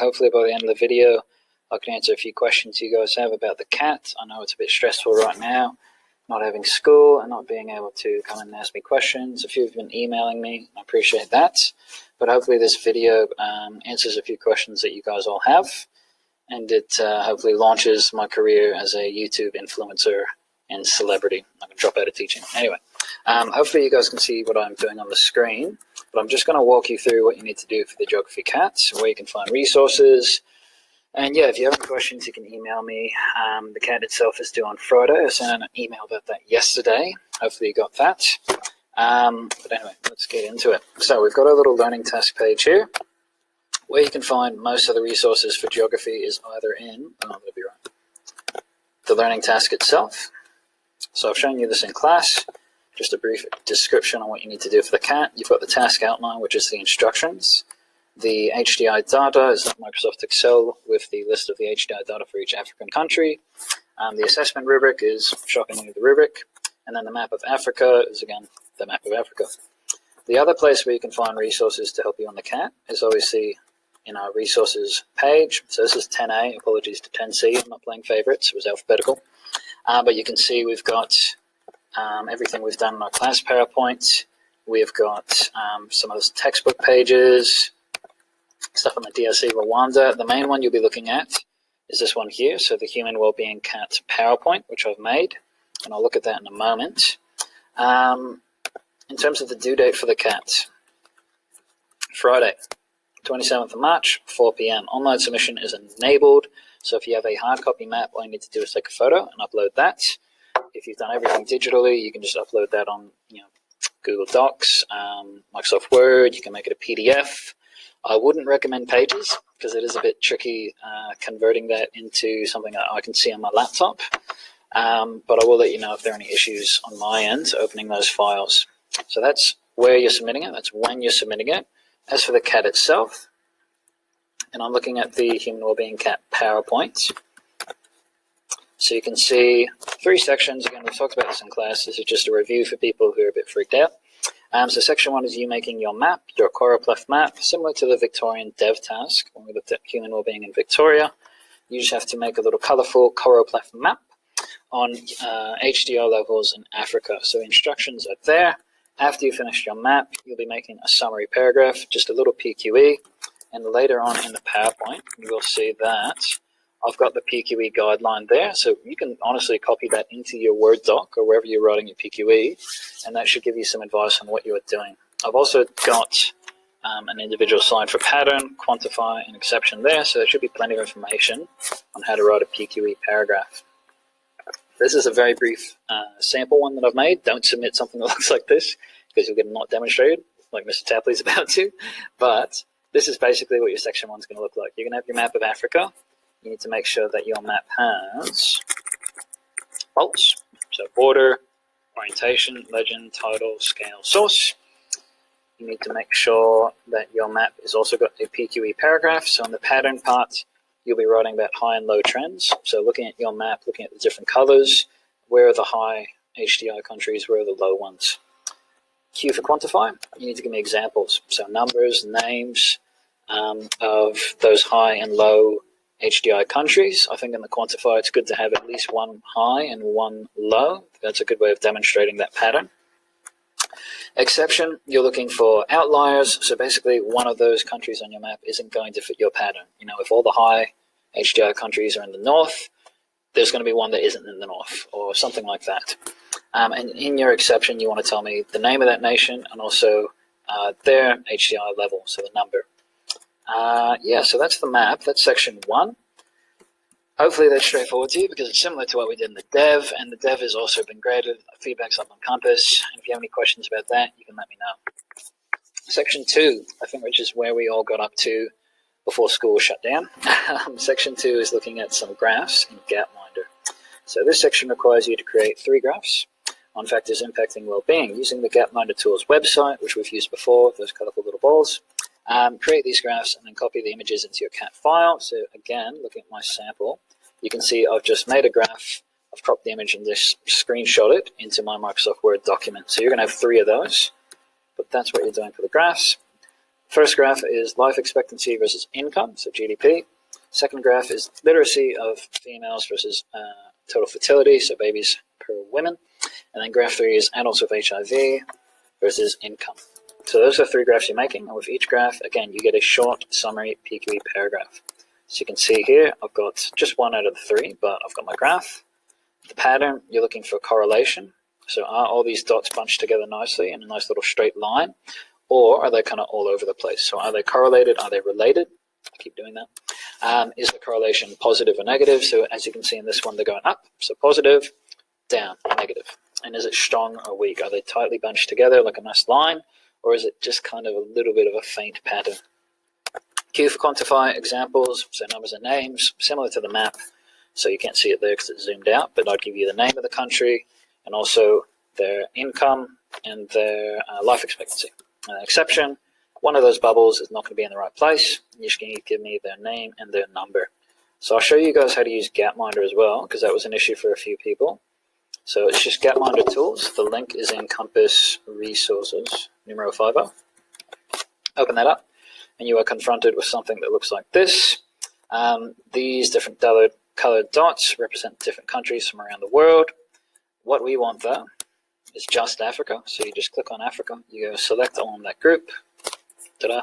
hopefully by the end of the video, I can answer a few questions you guys have about the cat. I know it's a bit stressful right now, not having school and not being able to come and ask me questions. A few have been emailing me. I appreciate that. But hopefully this video answers a few questions that you guys all have. And it hopefully launches my career as a YouTube influencer and celebrity. I can drop out of teaching. Anyway, hopefully you guys can see what I'm doing on the screen. But I'm just going to walk you through what you need to do for the Geography Cat, where you can find resources. And yeah, if you have any questions, you can email me. The cat itself is due on Friday. I sent an email about that yesterday. Hopefully you got that. But anyway, let's get into it. So we've got a little learning task page here. Where you can find most of the resources for geography is either in, the learning task itself. So I've shown you this in class. Just a brief description on what you need to do for the cat. You've got the task outline, which is the instructions. The HDI data is Microsoft Excel with the list of the HDI data for each African country. The assessment rubric is shockingly the rubric. And then the map of Africa is, again, the map of Africa. The other place where you can find resources to help you on the cat is obviously in our resources page. So this is 10A, apologies to 10C. I'm not playing favorites, it was alphabetical. But you can see we've got everything we've done in our class PowerPoint. We've got some of those textbook pages, stuff on the DRC Rwanda. The main one you'll be looking at is this one here, so the Human Wellbeing Cat PowerPoint, which I've made, and I'll look at that in a moment. In terms of the due date for the cat, Friday, 27th of March, 4 p.m. Online submission is enabled, so if you have a hard copy map, all you need to do is take a photo and upload that. If you've done everything digitally, you can just upload that on Google Docs, Microsoft Word. You can make it a PDF. I wouldn't recommend Pages because it is a bit tricky converting that into something that I can see on my laptop. But I will let you know if there are any issues on my end opening those files. So that's where you're submitting it. That's when you're submitting it. As for the cat itself, and I'm looking at the Human Wellbeing Cat PowerPoint. So you can see 3 sections. Again, we've talked about this in class. This is just a review for people who are a bit freaked out. So section 1 is you making your map, your choropleth map, similar to the Victorian Dev task when we looked at human wellbeing in Victoria. You just have to make a little colourful choropleth map on HDR levels in Africa. So instructions are there. After you finish your map, you'll be making a summary paragraph, just a little PQE. And later on in the PowerPoint, you will see that I've got the PQE guideline there, so you can honestly copy that into your Word doc or wherever you're writing your PQE, and that should give you some advice on what you are doing. I've also got an individual slide for pattern, quantify, and exception there, so there should be plenty of information on how to write a PQE paragraph. This is a very brief sample one that I've made. Don't submit something that looks like this because you'll get it not demonstrated, like Mr Tapley's about to, but this is basically what your section 1 is going to look like. You're going to have your map of Africa. You need to make sure that your map has bolts, so border, orientation, legend, title, scale, source. You need to make sure that your map has also got a PQE paragraph. So in the pattern part, you'll be writing about high and low trends. So looking at your map, looking at the different colors, where are the high HDI countries, where are the low ones? Q for quantify, you need to give me examples. So numbers, names of those high and low HDI countries. I think in the quantify it's good to have at least one high and one low. That's a good way of demonstrating that pattern. Exception, you're looking for outliers. So basically one of those countries on your map isn't going to fit your pattern. If all the high HDI countries are in the north, there's going to be one that isn't in the north or something like that. And in your exception, you want to tell me the name of that nation and also their HDI level, so the number. So that's the map. That's section 1. Hopefully that's straightforward to you because it's similar to what we did in the dev, and the dev has also been graded. Feedback's up on Compass, and if you have any questions about that, you can let me know. Section 2, I think, which is where we all got up to before school shut down. Section 2 is looking at some graphs in Gapminder. So this section requires you to create 3 graphs on factors impacting well-being using the Gapminder Tools website, which we've used before, those colorful little balls. Create these graphs and then copy the images into your cat file. So again, looking at my sample, you can see I've just made a graph. I've cropped the image and just screenshot it into my Microsoft Word document. So you're going to have 3 of those, but that's what you're doing for the graphs. First graph is life expectancy versus income, so GDP. Second graph is literacy of females versus total fertility, so babies per women. And then graph 3 is adults with HIV versus income. So those are 3 graphs you're making, and with each graph, again, you get a short summary PQE paragraph. So you can see here, I've got just 1 out of the 3, but I've got my graph. The pattern, you're looking for correlation. So are all these dots bunched together nicely in a nice little straight line, or are they kind of all over the place? So are they correlated? Are they related? I keep doing that. Is the correlation positive or negative? So as you can see in this one, they're going up. So positive, down, negative. And is it strong or weak? Are they tightly bunched together like a nice line, or is it just kind of a little bit of a faint pattern? Q for quantify examples, so numbers and names, similar to the map. So you can't see it there because it's zoomed out, but I'd give you the name of the country and also their income and their life expectancy. Exception, one of those bubbles is not going to be in the right place. You're just going to give me their name and their number. So I'll show you guys how to use Gapminder as well, because that was an issue for a few people. So it's just Gapminder tools. The link is in Compass Resources, numero 50. Open that up, and you are confronted with something that looks like this. These different colored dots represent different countries from around the world. What we want though is just Africa. So you just click on Africa, you go select on that group, ta-da,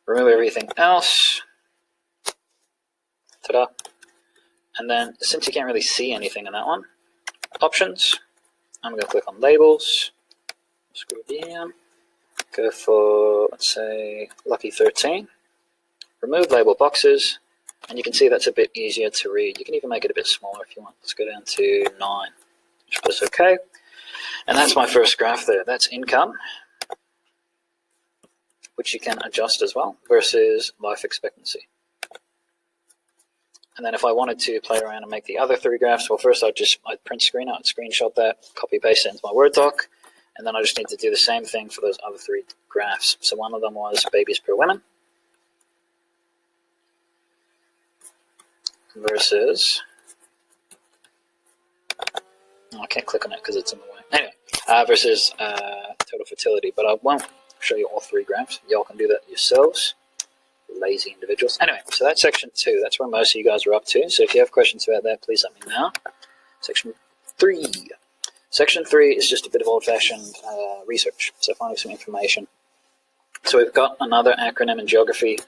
remove everything else, ta-da, and then since you can't really see anything in that one, options, I'm going to click on labels, scroll down, go for, let's say, lucky 13, remove label boxes, and you can see that's a bit easier to read. You can even make it a bit smaller if you want. Let's go down to 9, just press OK. And that's my first graph there. That's income, which you can adjust as well, versus life expectancy. And then if I wanted to play around and make the other 3 graphs, well, first I'd print screen out, screenshot that, copy paste it into my Word doc, and then I just need to do the same thing for those other 3 graphs. So one of them was babies per women versus, I can't click on it because it's in the way. Anyway, versus total fertility, but I won't show you all 3 graphs. Y'all can do that yourselves. Lazy individuals. Anyway, so that's section 2. That's where most of you guys are up to. So if you have questions about that, please let me know. Section 3. Section 3 is just a bit of old-fashioned research, so finding some information. So we've got another acronym in geography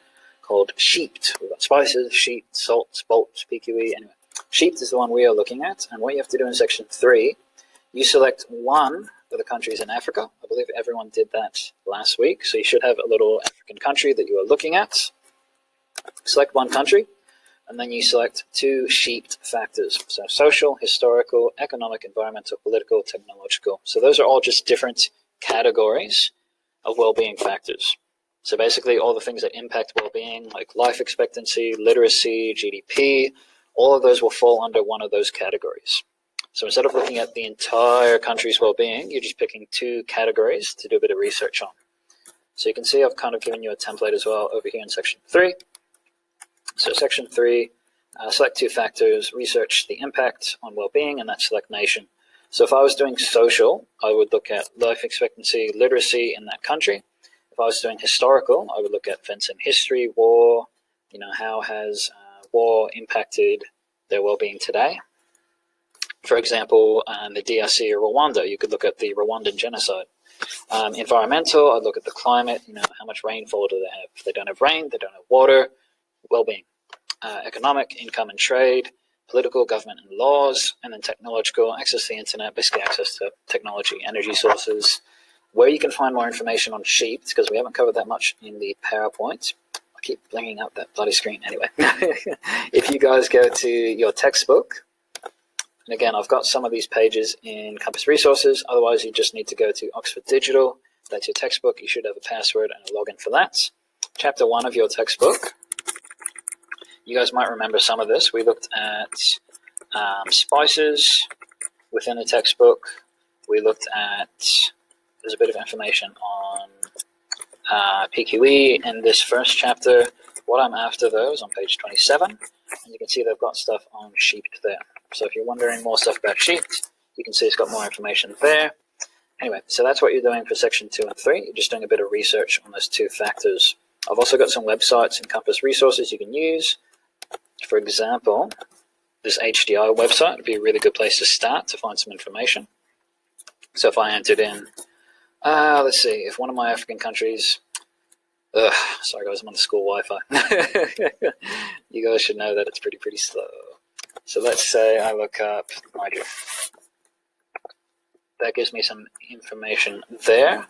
called SHEEPT. We've got spices, sheet, salts, bolts, PQE. Anyway, SHEEPT is the one we are looking at, and what you have to do in section 3, you select one of the countries in Africa. I believe everyone did that last week, so you should have a little African country that you are looking at. Select one country, and then you select 2 SHEEPT factors. So social, historical, economic, environmental, political, technological. So those are all just different categories of well-being factors. So basically all the things that impact well-being, like life expectancy, literacy, GDP, all of those will fall under one of those categories. So instead of looking at the entire country's well-being, you're just picking 2 categories to do a bit of research on. So you can see I've kind of given you a template as well over here in section 3. So section 3, select 2 factors, research the impact on well-being, and that's select nation. So if I was doing social, I would look at life expectancy, literacy in that country. If I was doing historical, I would look at events in history, war, how has war impacted their well-being today. For example, the DRC or Rwanda, you could look at the Rwandan genocide. Environmental, I'd look at the climate, how much rainfall do they have? If they don't have rain, they don't have water, well-being. Economic, income and trade, political, government and laws, and then technological, access to the internet, basically access to technology, energy sources. Where you can find more information on SHEEPT, because we haven't covered that much in the PowerPoint. I keep blinking up that bloody screen anyway. If you guys go to your textbook, and again, I've got some of these pages in Compass Resources. Otherwise, you just need to go to Oxford Digital. That's your textbook. You should have a password and a login for that. Chapter 1 of your textbook. You guys might remember some of this. We looked at spices within the textbook. We looked at, there's a bit of information on PQE in this first chapter. What I'm after, though, is on page 27. And you can see they've got stuff on SHEEPT there. So if you're wondering more stuff about SHEEPT, you can see it's got more information there. Anyway, so that's what you're doing for section 2 and 3. You're just doing a bit of research on those two factors. I've also got some websites and compass resources you can use. For example, this HDI website would be a really good place to start to find some information. So if I entered in, let's see, if one of my African countries, sorry guys, I'm on the school Wi-Fi. You guys should know that it's pretty slow. So let's say I look up Niger. That gives me some information there.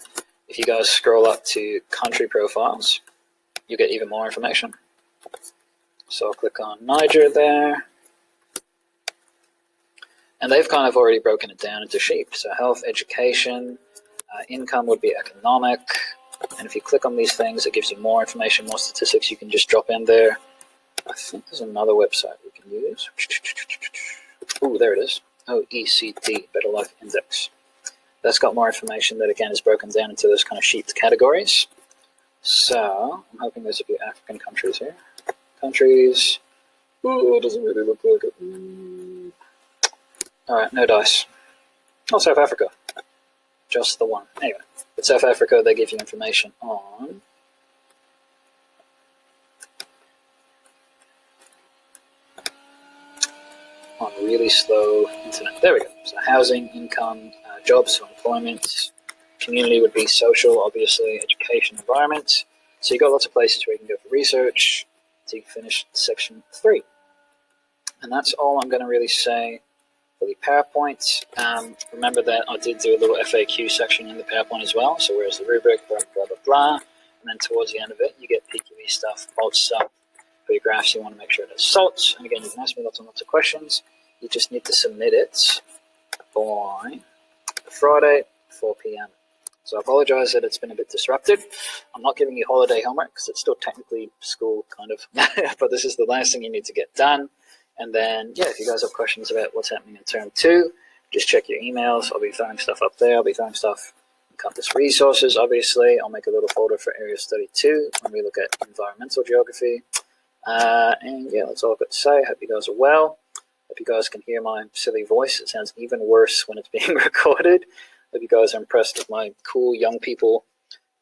If you guys scroll up to country profiles, you get even more information. So I'll click on Niger there. And they've kind of already broken it down into sheep. So health, education, income would be economic. And if you click on these things, it gives you more information, more statistics you can just drop in there. I think there's another website we can use. Ooh, there it is. OECD, Better Life Index. That's got more information that, again, is broken down into those kind of sheet categories. So I'm hoping there's a few African countries here. Countries. Ooh, it doesn't really look like it. All right, no dice. Oh, South Africa. Just the one. Anyway, with South Africa, they give you information on really slow internet. There we go. So housing, income, jobs, so employment. Community would be social, obviously, education, environment. So you've got lots of places where you can go for research to finish section 3. And that's all I'm going to really say for the PowerPoint. Remember that I did do a little FAQ section in the PowerPoint as well. So where's the rubric, blah, blah, blah, blah. And then towards the end of it, you get PQE stuff, bulk stuff. For your graphs, you want to make sure it has salts. And again, you can ask me lots and lots of questions. You just need to submit it by Friday, 4 p.m. So I apologize that it's been a bit disrupted. I'm not giving you holiday homework because it's still technically school, kind of. But this is the last thing you need to get done. And then, yeah, if you guys have questions about what's happening in term 2, just check your emails. I'll be throwing stuff up there. I'll be throwing stuff in Compass Resources, obviously. I'll make a little folder for Area Study 2 when we look at environmental geography. And yeah, that's all I've got to say. I hope you guys are well. Hope you guys can hear my silly voice. It sounds even worse when it's being recorded. Hope you guys are impressed with my cool young people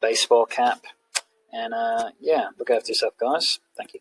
baseball cap. And yeah, look after yourself, guys. Thank you.